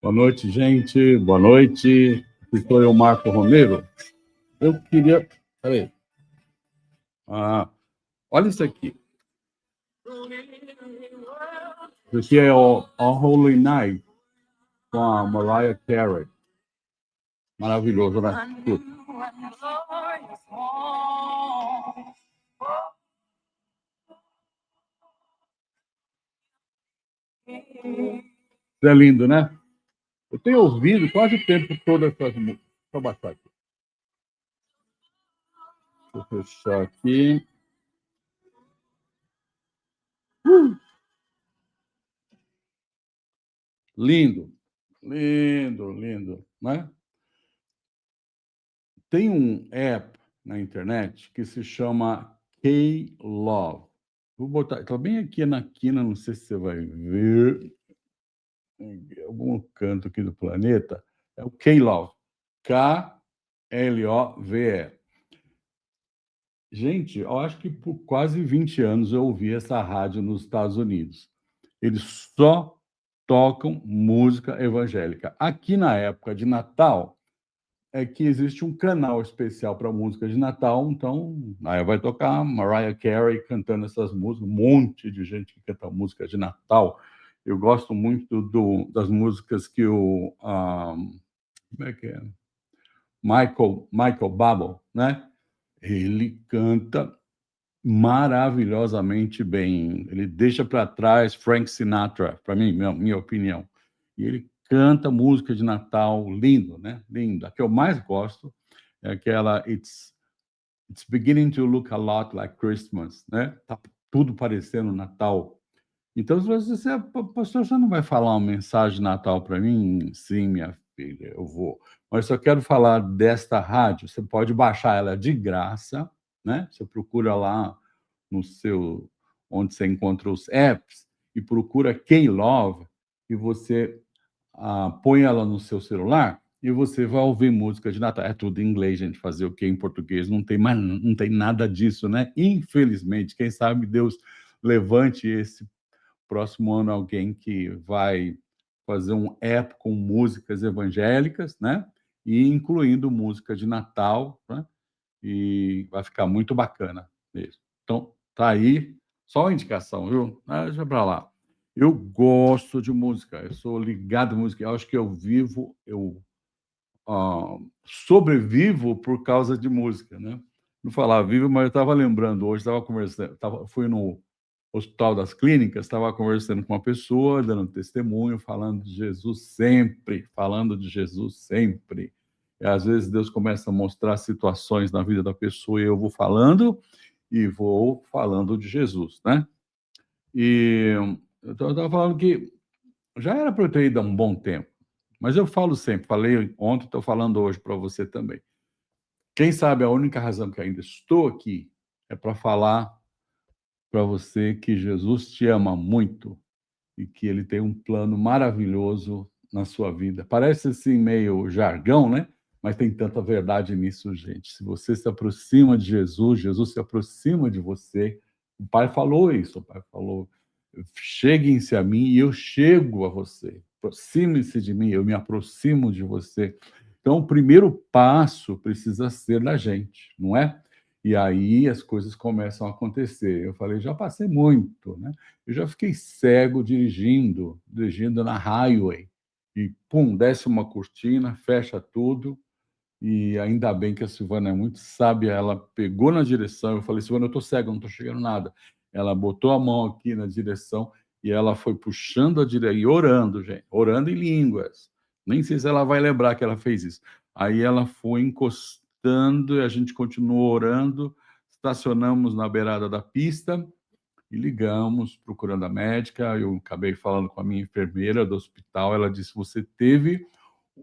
Boa noite, gente. Boa noite. Aqui sou eu, Marco Romero. Eu queria... Peraí. Olha isso aqui. Isso aqui é o All Holy Night, com a Mariah Carey. Maravilhoso, né? Isso é lindo, né? Eu tenho ouvido quase o tempo todo essas músicas. Deixa eu baixar aqui. Deixa eu fechar aqui. Lindo. Lindo, lindo, né? Tem um app na internet que se chama K-Love. Vou botar, está bem aqui na quina, não sei se você vai ver, em algum canto aqui do planeta. É o K-Love. K-L-O-V-E. Gente, eu acho que por quase 20 anos eu ouvi essa rádio nos Estados Unidos. Eles só tocam música evangélica. Aqui na época de Natal, é que existe um canal especial para música de Natal, então aí vai tocar Mariah Carey cantando essas músicas, um monte de gente que canta música de Natal. Eu gosto muito das músicas que como é que é? Michael Bublé, né? Ele canta maravilhosamente bem. Ele deixa para trás Frank Sinatra, para mim, minha opinião. E ele canta música de Natal lindo, né? Lindo. A que eu mais gosto é aquela It's beginning to look a lot like Christmas, né? Tá tudo parecendo Natal. Então, se você é pastor, você não vai falar uma mensagem de Natal para mim? Sim, minha filha, eu vou. Mas só quero falar desta rádio. Você pode baixar ela de graça, né? Você procura lá no seu, onde você encontra os apps e procura K-Love e você põe ela no seu celular e você vai ouvir música de Natal. É tudo em inglês, gente, fazer o que em português? Não tem nada disso, né? Infelizmente, quem sabe Deus levante esse próximo ano alguém que vai fazer um app com músicas evangélicas, né? E incluindo música de Natal, né? E vai ficar muito bacana mesmo. Então, tá aí, só uma indicação, viu? Deixa pra lá. Eu gosto de música, eu sou ligado à música, eu acho que sobrevivo por causa de música, né? Não falar vivo, mas eu estava lembrando hoje, estava conversando, fui no Hospital das Clínicas, estava conversando com uma pessoa, dando testemunho, falando de Jesus sempre, falando de Jesus sempre. E às vezes Deus começa a mostrar situações na vida da pessoa e eu vou falando de Jesus, né? E eu estava falando que já era para eu ter ido há um bom tempo, mas eu falo sempre, falei ontem, estou falando hoje para você também. Quem sabe a única razão que ainda estou aqui é para falar para você que Jesus te ama muito e que ele tem um plano maravilhoso na sua vida. Parece assim meio jargão, né? Mas tem tanta verdade nisso, gente. Se você se aproxima de Jesus, Jesus se aproxima de você. O Pai falou isso, o Pai falou: cheguem-se a mim e eu chego a você. Aproxime-se de mim, eu me aproximo de você. Então, o primeiro passo precisa ser da gente, não é? E aí as coisas começam a acontecer. Eu falei, já passei muito, né? Eu já fiquei cego dirigindo na highway. E, pum, desce uma cortina, fecha tudo. E ainda bem que a Silvana é muito sábia, ela pegou na direção. Eu falei, Silvana, eu estou cego, não estou chegando nada. Ela botou a mão aqui na direção e ela foi puxando a direção e orando, gente, orando em línguas. Nem sei se ela vai lembrar que ela fez isso. Aí ela foi encostando e a gente continuou orando. Estacionamos na beirada da pista e ligamos procurando a médica. Eu acabei falando com a minha enfermeira do hospital. Ela disse: você teve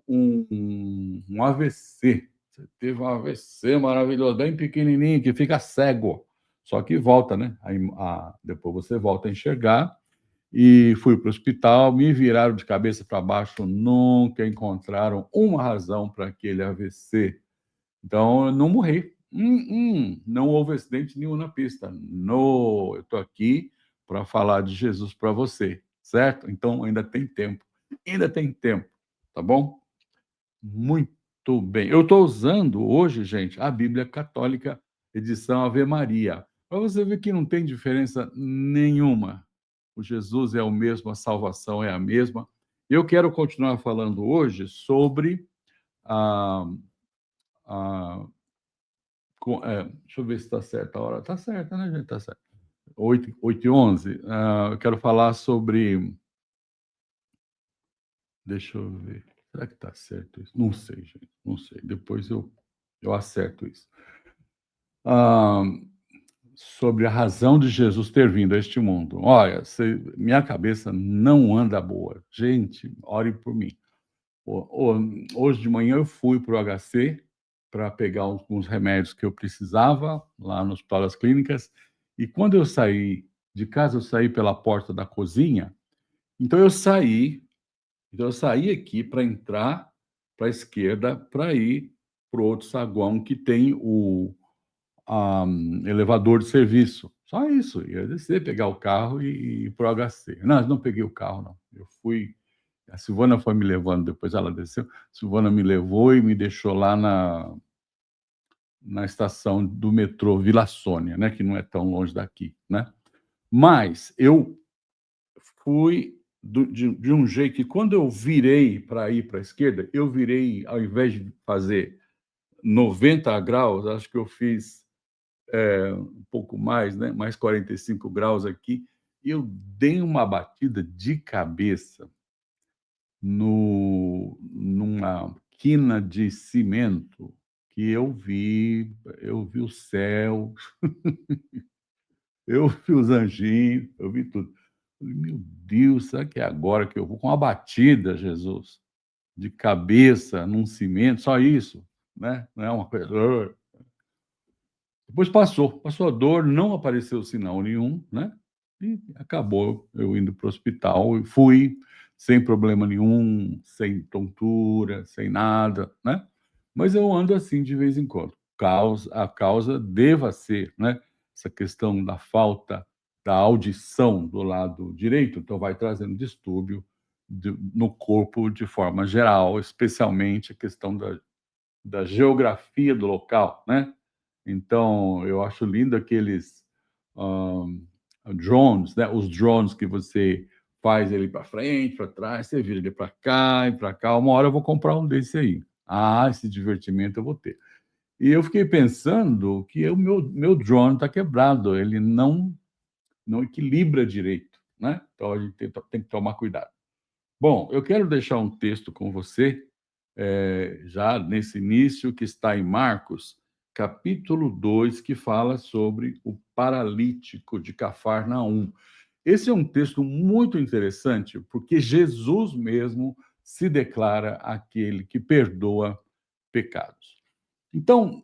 um AVC. Você teve um AVC maravilhoso, bem pequenininho, que fica cego. Só que volta, né? Aí, depois você volta a enxergar. E fui para o hospital, me viraram de cabeça para baixo, nunca encontraram uma razão para aquele AVC. Então, eu não morri. Não houve acidente nenhum na pista. No, eu estou aqui para falar de Jesus para você, certo? Então, ainda tem tempo. Ainda tem tempo. tá bom? Muito bem. Eu estou usando hoje, gente, a Bíblia Católica, edição Ave Maria, para você ver que não tem diferença nenhuma. O Jesus é o mesmo, a salvação é a mesma. Eu quero continuar falando hoje sobre a, a deixa eu ver se está certa a hora. Está certa, né, gente? Está certo. 8h11. Eu quero falar sobre. Deixa eu ver. Será que está certo isso? Não sei, gente. Não sei. Depois eu acerto isso. Ah, sobre a razão de Jesus ter vindo a este mundo. Olha, minha cabeça não anda boa. Gente, ore por mim. Hoje de manhã eu fui para o HC para pegar alguns remédios que eu precisava lá no Hospital das Clínicas. E quando eu saí de casa, eu saí pela porta da cozinha. Então eu saí aqui para entrar para a esquerda para ir para o outro saguão que tem o elevador de serviço. Só isso. Ia descer, pegar o carro e ir para o HC. Não peguei o carro, não. Eu fui. A Silvana foi me levando, depois ela desceu. A Silvana me levou e me deixou lá na estação do metrô Vila Sônia, né, que não é tão longe daqui, né? Mas eu fui de um jeito que, quando eu virei para ir para a esquerda, eu virei, ao invés de fazer 90 graus, acho que eu fiz um pouco mais, né? Mais 45 graus aqui, e eu dei uma batida de cabeça numa quina de cimento que eu vi o céu, eu vi os anjinhos, eu vi tudo. Falei: "Meu Deus, será que é agora que eu vou?" Com uma batida, Jesus, de cabeça num cimento, só isso, né, não é uma coisa. Depois passou a dor, não apareceu sinal nenhum, né, e acabou eu indo para o hospital e fui sem problema nenhum, sem tontura, sem nada, né. Mas eu ando assim de vez em quando. A causa deva ser, né, essa questão da falta da audição do lado direito, então vai trazendo distúrbio no corpo de forma geral, especialmente a questão da geografia do local, né. Então, eu acho lindo aqueles, hã, drones, né, os drones que você faz ele para frente, para trás, você vira ele para cá e para cá. Uma hora eu vou comprar um desse aí. Ah, esse divertimento eu vou ter. E eu fiquei pensando que o meu drone está quebrado, ele não equilibra direito, né, então a gente tem que tomar cuidado. Bom, eu quero deixar um texto com você, já nesse início, que está em Marcos, capítulo 2, que fala sobre o paralítico de Cafarnaum. Esse é um texto muito interessante, porque Jesus mesmo se declara aquele que perdoa pecados. Então,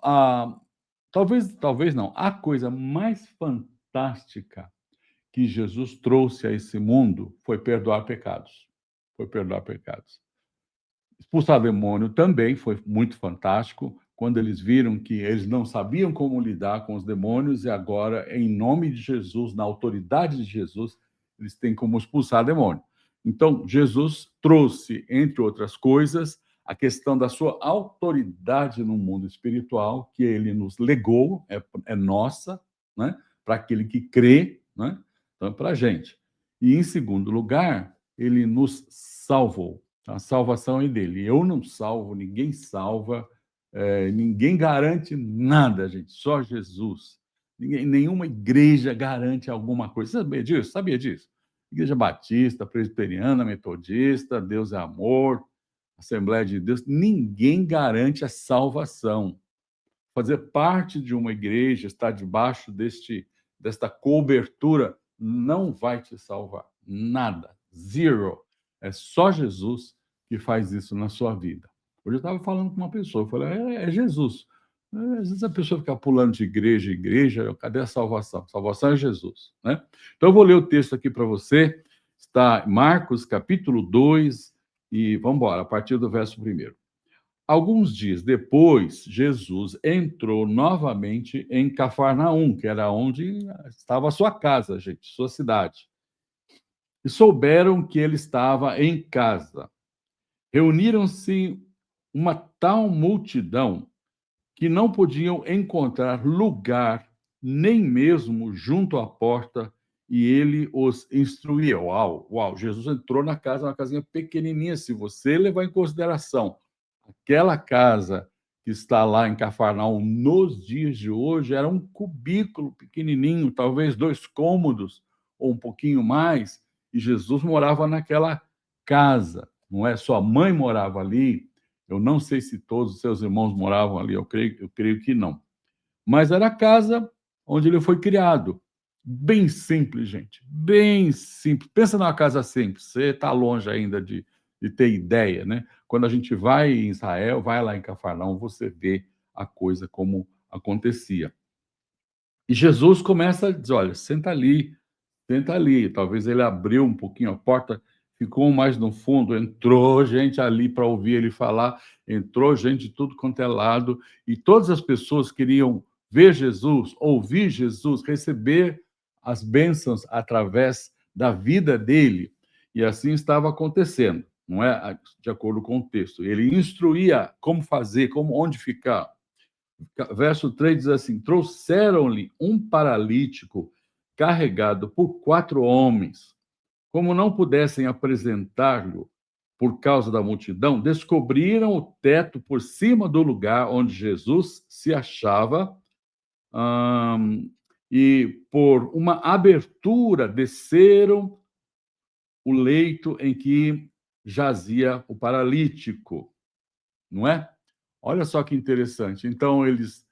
talvez não, a coisa mais fantástica que Jesus trouxe a esse mundo foi perdoar pecados. Foi perdoar pecados. Expulsar demônio também foi muito fantástico, quando eles viram que eles não sabiam como lidar com os demônios e agora, em nome de Jesus, na autoridade de Jesus, eles têm como expulsar demônio. Então, Jesus trouxe, entre outras coisas, a questão da sua autoridade no mundo espiritual, que ele nos legou, é nossa, né? Para aquele que crê, né? Então, é para a gente. E, em segundo lugar, ele nos salvou. A salvação é dele. Eu não salvo, ninguém salva, ninguém garante nada, gente, só Jesus. Nenhuma igreja garante alguma coisa. Você sabia disso? Sabia disso? Igreja Batista, Presbiteriana, Metodista, Deus é Amor, Assembleia de Deus, ninguém garante a salvação. Fazer parte de uma igreja, estar debaixo desta cobertura, não vai te salvar. Nada. Zero. É só Jesus que faz isso na sua vida. Hoje eu estava falando com uma pessoa, eu falei: é Jesus. Às vezes a pessoa fica pulando de igreja em igreja, cadê a salvação? Salvação é Jesus, né? Então eu vou ler o texto aqui para você, está em Marcos, capítulo 2, e vamos embora, a partir do verso 1º. Alguns dias depois, Jesus entrou novamente em Cafarnaum, que era onde estava a sua casa, gente, sua cidade. E souberam que ele estava em casa. Reuniram-se uma tal multidão que não podiam encontrar lugar nem mesmo junto à porta, e ele os instruía. Uau, uau! Jesus entrou na casa, uma casinha pequenininha. Se você levar em consideração aquela casa que está lá em Cafarnaum nos dias de hoje, era um cubículo pequenininho, talvez 2 cômodos ou um pouquinho mais, e Jesus morava naquela casa, não é? Sua mãe morava ali, eu não sei se todos os seus irmãos moravam ali, eu creio que não. Mas era a casa onde ele foi criado. Bem simples, gente, bem simples. Pensa numa casa simples, você está longe ainda de ter ideia, né? Quando a gente vai em Israel, vai lá em Cafarnaum, você vê a coisa como acontecia. E Jesus começa a dizer: olha, senta ali, senta ali. Talvez ele abriu um pouquinho a porta, ficou mais no fundo, entrou gente ali para ouvir ele falar, entrou gente de tudo quanto é lado, e todas as pessoas queriam ver Jesus, ouvir Jesus, receber as bênçãos através da vida dele. E assim estava acontecendo, não é? De acordo com o texto. Ele instruía como fazer, como onde ficar. Verso 3 diz assim: trouxeram-lhe um paralítico carregado por 4 homens. Como não pudessem apresentar-lhe por causa da multidão, descobriram o teto por cima do lugar onde Jesus se achava, hum, e por uma abertura desceram o leito em que jazia o paralítico, não é? Olha só que interessante. Então, eles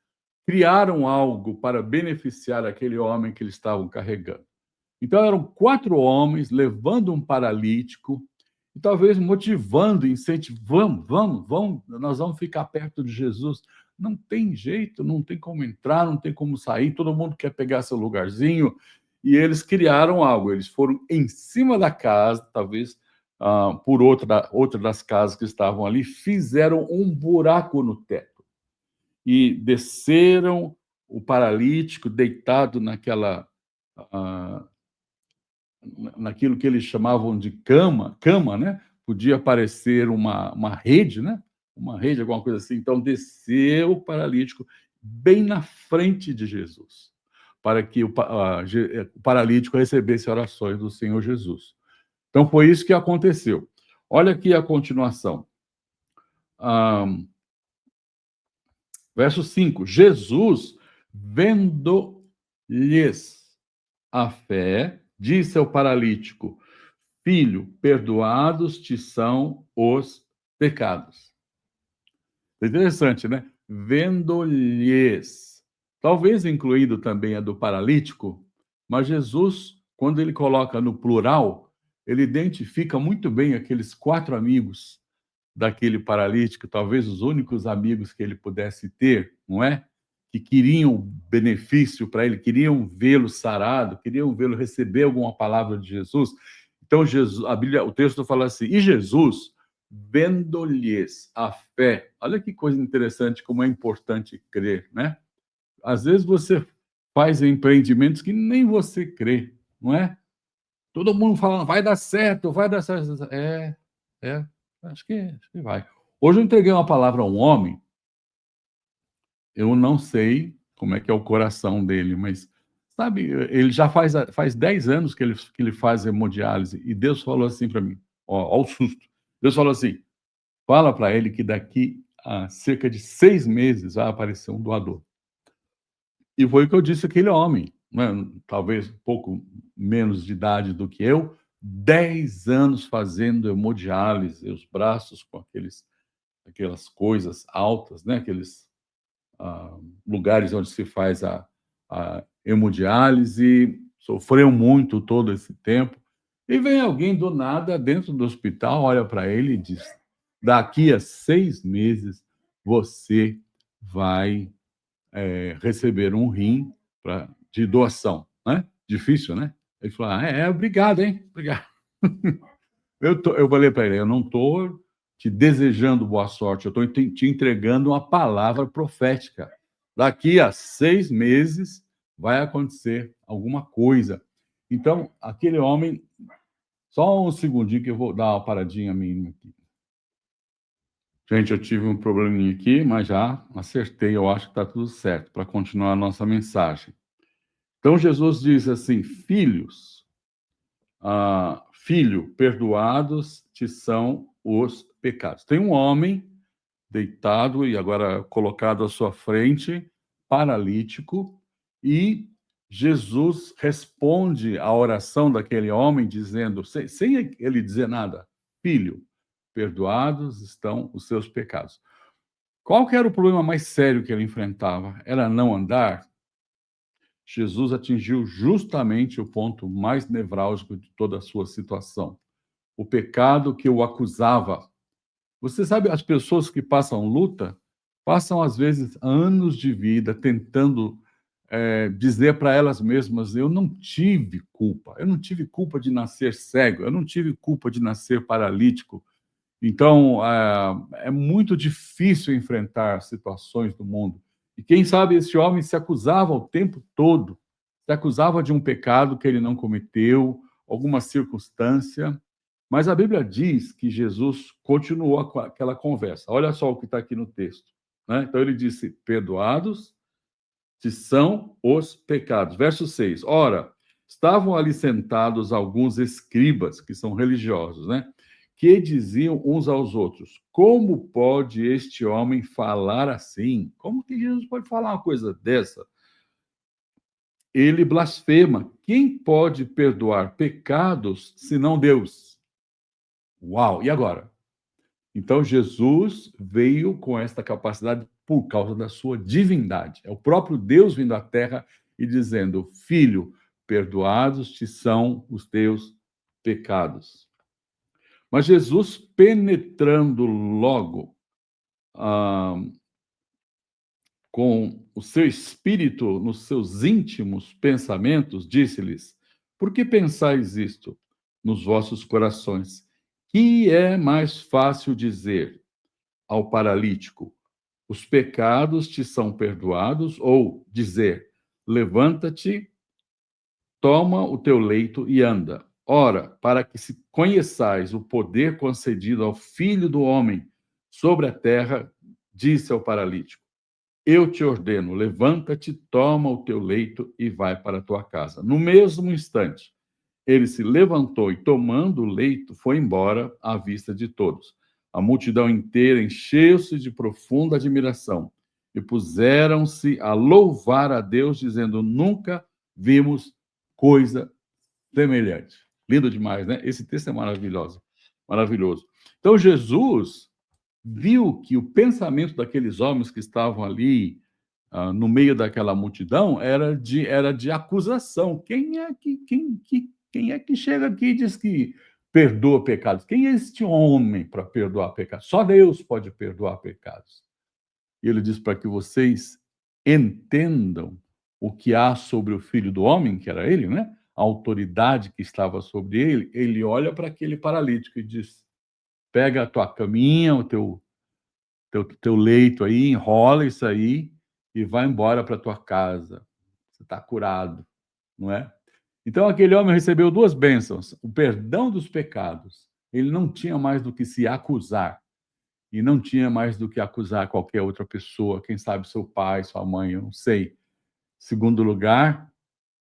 criaram algo para beneficiar aquele homem que eles estavam carregando. Então, eram 4 homens levando um paralítico e talvez motivando, incentivando: vamos, nós vamos ficar perto de Jesus. Não tem jeito, não tem como entrar, não tem como sair, todo mundo quer pegar seu lugarzinho. E eles criaram algo, eles foram em cima da casa, talvez por outra das casas que estavam ali, fizeram um buraco no teto e desceram o paralítico deitado ah, naquilo que eles chamavam de cama, né? Podia parecer uma rede, né? Uma rede, alguma coisa assim. Então, desceu o paralítico bem na frente de Jesus, para que o paralítico recebesse orações do Senhor Jesus. Então, foi isso que aconteceu. Olha aqui a continuação. Ah, verso 5: Jesus, vendo-lhes a fé, disse ao paralítico: filho, perdoados te são os pecados. É interessante, né? Vendo-lhes. Talvez incluído também a do paralítico, mas Jesus, quando ele coloca no plural, ele identifica muito bem aqueles 4 amigos daquele paralítico, talvez os únicos amigos que ele pudesse ter, não é? Que queriam benefício para ele, queriam vê-lo sarado, queriam vê-lo receber alguma palavra de Jesus. Então, Jesus, a Bíblia, o texto fala assim: e Jesus, vendo-lhes a fé. Olha que coisa interessante, como é importante crer, né? Às vezes você faz empreendimentos que nem você crê, não é? Todo mundo falando: vai dar certo, vai dar certo. É, acho que vai. Hoje eu entreguei uma palavra a um homem, eu não sei como é que é o coração dele, mas, sabe, ele já faz 10 anos que ele faz hemodiálise, e Deus falou assim para mim, ó, o susto. Deus falou assim: fala para ele que daqui a cerca de 6 meses vai aparecer um doador. E foi o que eu disse àquele homem, né, talvez um pouco menos de idade do que eu, 10 anos fazendo hemodiálise, os braços com aquelas coisas altas, né, aqueles lugares onde se faz a hemodiálise, sofreu muito todo esse tempo, e vem alguém do nada dentro do hospital, olha para ele e diz: daqui a 6 meses você vai receber um rim de doação, né? Difícil, né? Ele falou: obrigado, hein? Obrigado. Eu falei para ele: eu não estou te desejando boa sorte, eu estou te entregando uma palavra profética. Daqui a 6 meses vai acontecer alguma coisa. Então, aquele homem, só um segundinho que eu vou dar uma paradinha mínima aqui. Gente, eu tive um probleminha aqui, mas já acertei, eu acho que está tudo certo para continuar a nossa mensagem. Então, Jesus diz assim: filhos, filho, perdoados te são os pecados. Tem um homem deitado e agora colocado à sua frente, paralítico, e Jesus responde à oração daquele homem dizendo, sem ele dizer nada: filho, perdoados estão os seus pecados. Qual que era o problema mais sério que ele enfrentava? Era não andar? Jesus atingiu justamente o ponto mais nevrálgico de toda a sua situação. O pecado que o acusava. Você sabe, as pessoas que passam luta, passam às vezes anos de vida tentando dizer para elas mesmas: eu não tive culpa de nascer cego, eu não tive culpa de nascer paralítico. Então, é muito difícil enfrentar situações do mundo. E quem sabe esse homem se acusava o tempo todo, se acusava de um pecado que ele não cometeu, alguma circunstância, mas a Bíblia diz que Jesus continuou aquela conversa. Olha só o que está aqui no texto, né? Então ele disse: perdoados te são os pecados. Verso 6. Ora, estavam ali sentados alguns escribas, que são religiosos, né? Que diziam uns aos outros: como pode este homem falar assim? Como que Jesus pode falar uma coisa dessa? Ele blasfema. Quem pode perdoar pecados senão Deus? Uau! E agora? Então, Jesus veio com esta capacidade por causa da sua divindade. É o próprio Deus vindo à Terra e dizendo: filho, perdoados te são os teus pecados. Mas Jesus, penetrando logo ah, com o seu espírito nos seus íntimos pensamentos, disse-lhes: por que pensais isto nos vossos corações? Que é mais fácil dizer ao paralítico: os pecados te são perdoados, ou dizer: levanta-te, toma o teu leito e anda. Ora, para que se conheçais o poder concedido ao Filho do Homem sobre a terra, disse ao paralítico: eu te ordeno, levanta-te, toma o teu leito e vai para a tua casa. No mesmo instante, ele se levantou e, tomando o leito, foi embora à vista de todos. A multidão inteira encheu-se de profunda admiração e puseram-se a louvar a Deus, dizendo: nunca vimos coisa semelhante. Lindo demais, né? Esse texto é maravilhoso, maravilhoso. Então, Jesus viu que o pensamento daqueles homens que estavam ali no meio daquela multidão era de acusação. Quem é que chega aqui e diz que perdoa pecados? Quem é este homem para perdoar pecados? Só Deus pode perdoar pecados. E ele diz para que vocês entendam o que há sobre o Filho do Homem, que era ele, né? A autoridade que estava sobre ele. Ele olha para aquele paralítico e diz: pega a tua caminha, o teu leito aí, enrola isso aí e vai embora para tua casa. Você está curado, não é? Então aquele homem recebeu duas bênçãos: o perdão dos pecados. Ele não tinha mais do que se acusar e não tinha mais do que acusar qualquer outra pessoa, quem sabe seu pai, sua mãe, eu não sei. Segundo lugar,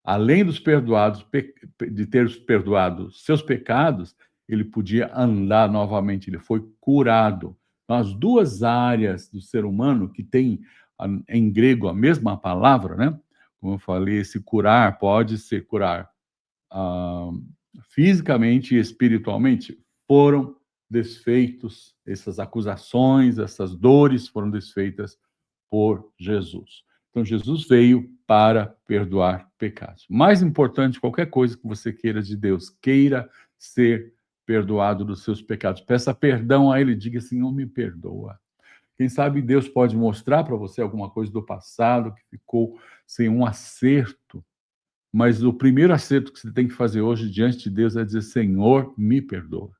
além dos perdoados, de ter perdoado seus pecados, ele podia andar novamente, ele foi curado. Então, as duas áreas do ser humano que tem em grego a mesma palavra, né? Como eu falei, esse curar pode ser curar ah, fisicamente e espiritualmente, foram desfeitos, essas acusações, essas dores foram desfeitas por Jesus. Então, Jesus veio para perdoar pecados. Mais importante, qualquer coisa que você queira de Deus, queira ser perdoado dos seus pecados. Peça perdão a Ele, diga: Senhor, me perdoa. Quem sabe Deus pode mostrar para você alguma coisa do passado que ficou sem um acerto, mas o primeiro acerto que você tem que fazer hoje diante de Deus é dizer: Senhor, me perdoa.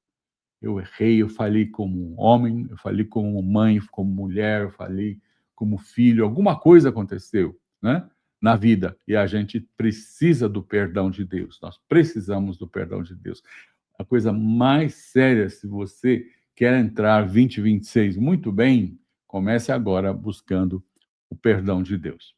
Eu errei, eu falei como um homem, eu falei como mãe, como mulher, eu falei como filho, alguma coisa aconteceu, né, na vida, e a gente precisa do perdão de Deus. Nós precisamos do perdão de Deus. A coisa mais séria, se você quer entrar 2026 muito bem, comece agora buscando o perdão de Deus.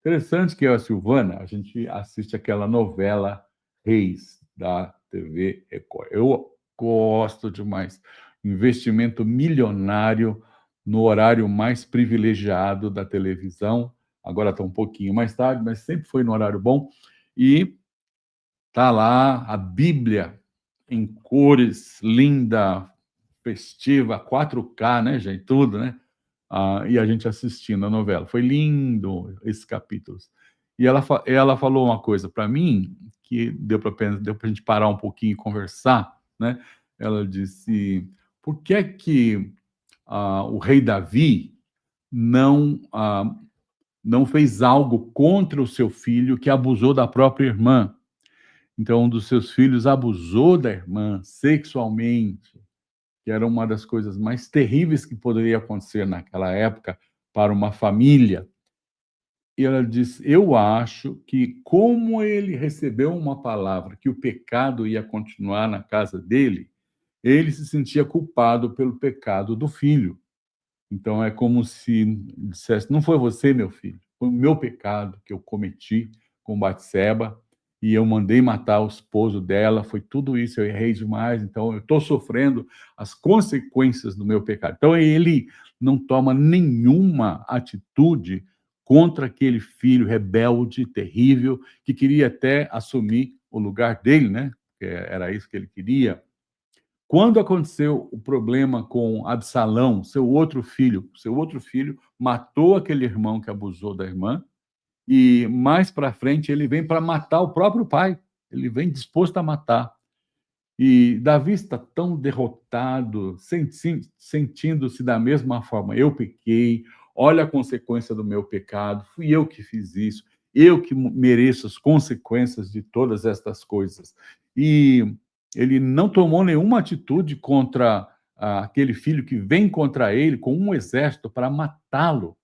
Interessante que eu e a Silvana, a gente assiste aquela novela Reis, da TV Record. Eu gosto demais. Investimento milionário no horário mais privilegiado da televisão. Agora está um pouquinho mais tarde, mas sempre foi no horário bom. E tá lá a Bíblia em cores, linda, festiva, 4K, né, gente? Tudo, né? E a gente assistindo a novela. Foi lindo esses capítulos. E ela falou uma coisa para mim que deu para a gente parar um pouquinho e conversar, né? Ela disse: por que é que o rei Davi não, não fez algo contra o seu filho que abusou da própria irmã? Então, um dos seus filhos abusou da irmã sexualmente, que era uma das coisas mais terríveis que poderia acontecer naquela época para uma família. E ela diz: eu acho que, como ele recebeu uma palavra que o pecado ia continuar na casa dele, ele se sentia culpado pelo pecado do filho. Então é como se dissesse: não foi você, meu filho, foi o meu pecado que eu cometi com Batseba, e eu mandei matar o esposo dela, foi tudo isso, eu errei demais, então eu estou sofrendo as consequências do meu pecado. Então ele não toma nenhuma atitude contra aquele filho rebelde, terrível, que queria até assumir o lugar dele, né? Era isso que ele queria. Quando aconteceu o problema com Absalão, seu outro filho matou aquele irmão que abusou da irmã, e mais para frente ele vem para matar o próprio pai. Ele vem disposto a matar. E Davi está tão derrotado, sentindo-se da mesma forma. Eu pequei, olha a consequência do meu pecado, fui eu que fiz isso, eu que mereço as consequências de todas estas coisas. E ele não tomou nenhuma atitude contra aquele filho que vem contra ele com um exército para matá-lo.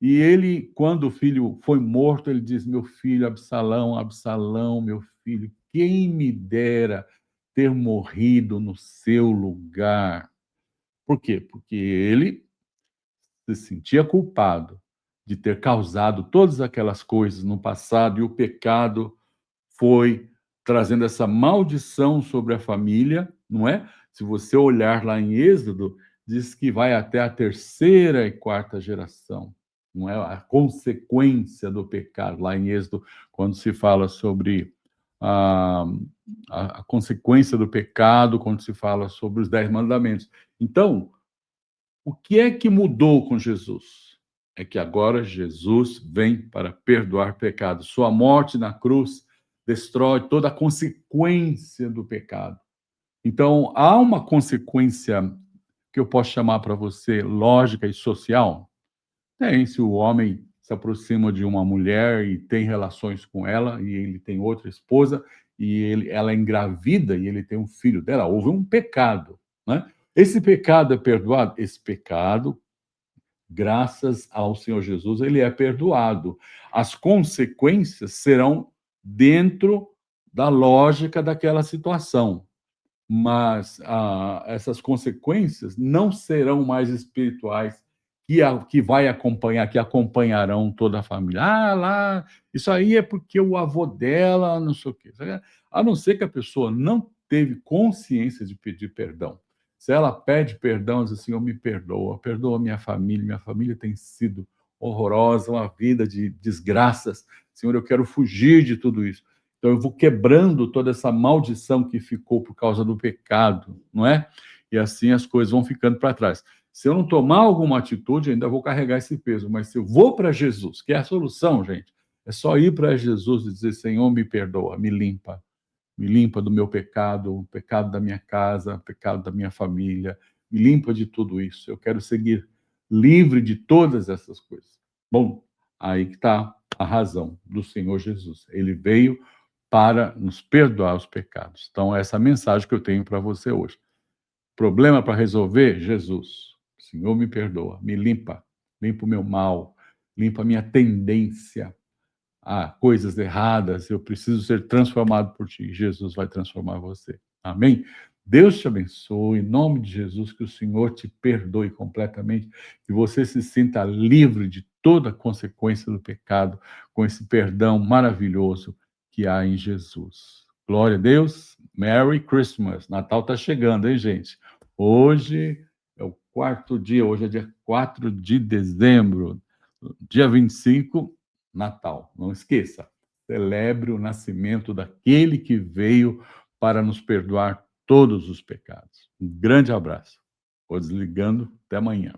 E ele, quando o filho foi morto, ele diz: meu filho Absalão, Absalão, meu filho, quem me dera ter morrido no seu lugar. Por quê? Porque ele se sentia culpado de ter causado todas aquelas coisas no passado, e o pecado foi trazendo essa maldição sobre a família, não é? Se você olhar lá em Êxodo, diz que vai até a terceira e quarta geração, não é? A consequência do pecado, lá em Êxodo, quando se fala sobre a, a consequência do pecado, quando se fala sobre os 10 mandamentos. Então, o que é que mudou com Jesus? É que agora Jesus vem para perdoar pecados. Sua morte na cruz destrói toda a consequência do pecado. Então, há uma consequência que eu posso chamar para você lógica e social? Tem, se o homem se aproxima de uma mulher e tem relações com ela, e ele tem outra esposa, e ela é engravida e ele tem um filho dela, houve um pecado, né? Esse pecado é perdoado? Esse pecado, graças ao Senhor Jesus, ele é perdoado. As consequências serão dentro da lógica daquela situação, mas essas consequências não serão mais espirituais que vai acompanhar, que acompanharão toda a família. Lá, isso aí é porque o avô dela, não sei o quê. A não ser que a pessoa não teve consciência de pedir perdão. Se ela pede perdão, diz assim: Senhor, me perdoa, perdoa minha família tem sido horrorosa, uma vida de desgraças. Senhor, eu quero fugir de tudo isso. Então, eu vou quebrando toda essa maldição que ficou por causa do pecado, não é? E assim as coisas vão ficando para trás. Se eu não tomar alguma atitude, ainda vou carregar esse peso. Mas se eu vou para Jesus, que é a solução, gente, é só ir para Jesus e dizer: Senhor, me perdoa, me limpa do meu pecado, o pecado da minha casa, o pecado da minha família, me limpa de tudo isso. Eu quero seguir livre de todas essas coisas. Bom, aí que está a razão do Senhor Jesus. Ele veio para nos perdoar os pecados. Então, essa é a mensagem que eu tenho para você hoje. Problema para resolver? Jesus. Senhor, me perdoa, me limpa, limpa o meu mal, limpa a minha tendência a coisas erradas. Eu preciso ser transformado por ti. Jesus vai transformar você. Amém? Deus te abençoe, em nome de Jesus, que o Senhor te perdoe completamente, que você se sinta livre de toda consequência do pecado, com esse perdão maravilhoso que há em Jesus. Glória a Deus. Merry Christmas. Natal está chegando, hein, gente? Hoje é o quarto dia, hoje é dia 4 de dezembro, dia 25, Natal. Não esqueça, celebre o nascimento daquele que veio para nos perdoar todos os pecados. Um grande abraço. Vou desligando. Até amanhã.